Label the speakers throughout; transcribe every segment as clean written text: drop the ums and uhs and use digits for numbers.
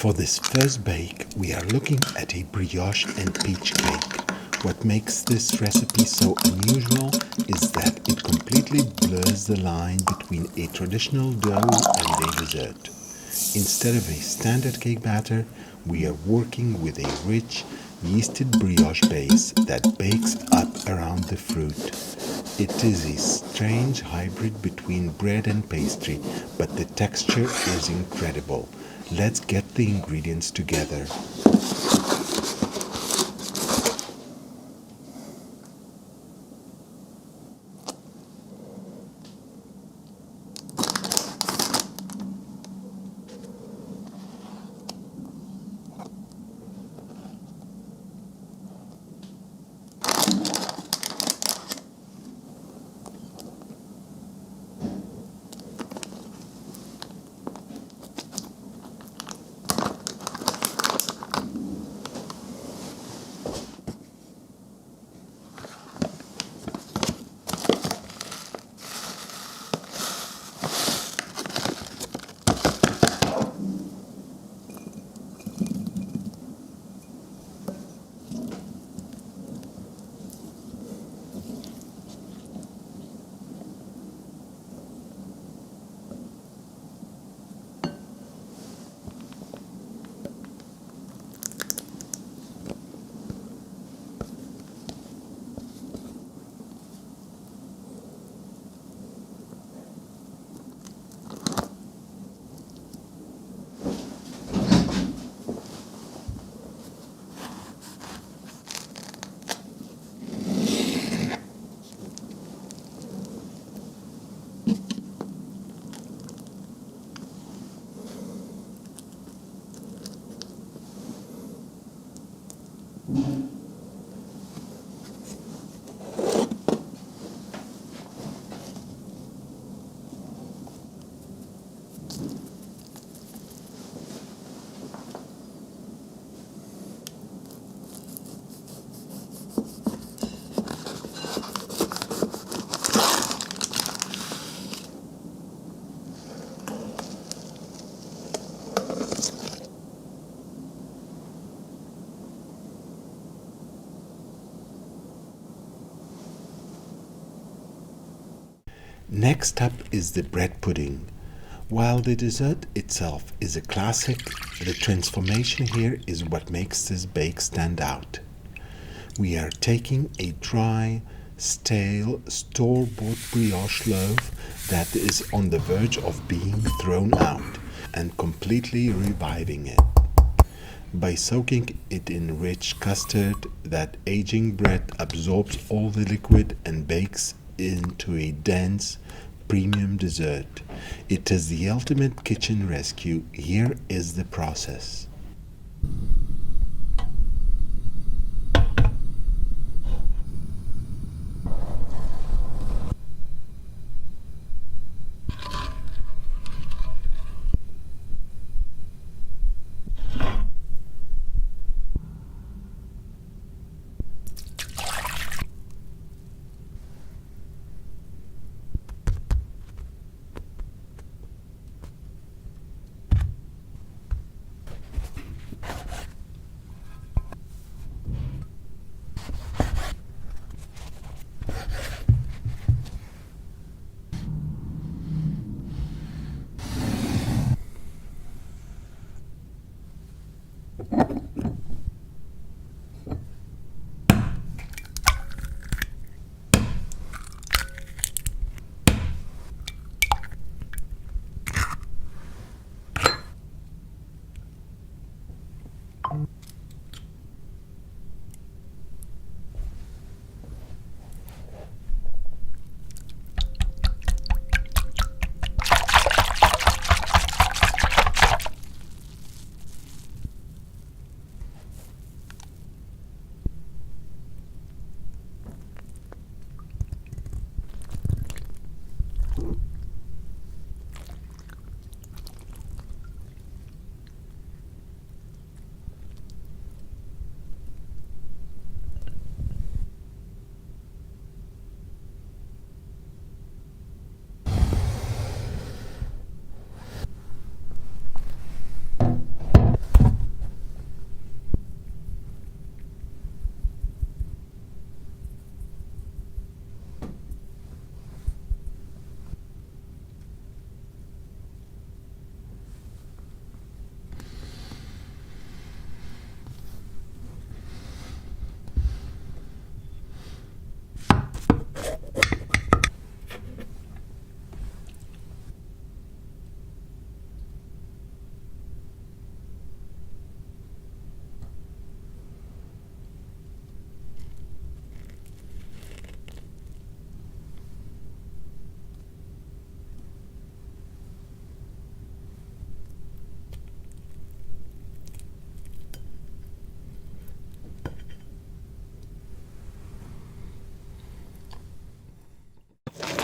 Speaker 1: For this first bake, we are looking at a brioche and peach cake. What makes this recipe so unusual is that it completely blurs the line between a traditional dough and a dessert. Instead of a standard cake batter, we are working with a rich, yeasted brioche base that bakes up around the fruit. It is a strange hybrid between bread and pastry, but the texture is incredible. Let's get the ingredients together. Next up is the bread pudding. While the dessert itself is a classic, the transformation here is what makes this bake stand out. We are taking a dry, stale, store-bought brioche loaf that is on the verge of being thrown out and completely reviving it. By soaking it in rich custard, that aging bread absorbs all the liquid and bakes into a dense, premium dessert. It is the ultimate kitchen rescue. Here is the process.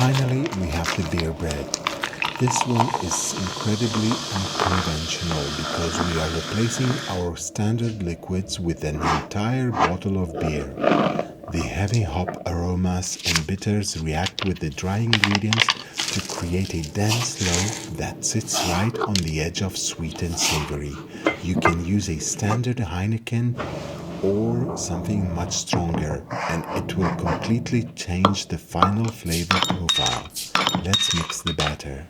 Speaker 1: Finally, we have the beer bread. This one is incredibly unconventional because we are replacing our standard liquids with an entire bottle of beer. The heavy hop aromas and bitters react with the dry ingredients to create a dense loaf that sits right on the edge of sweet and savory. You can use a standard Heineken or something much stronger, and it will completely change the final flavor profile. Let's mix the batter.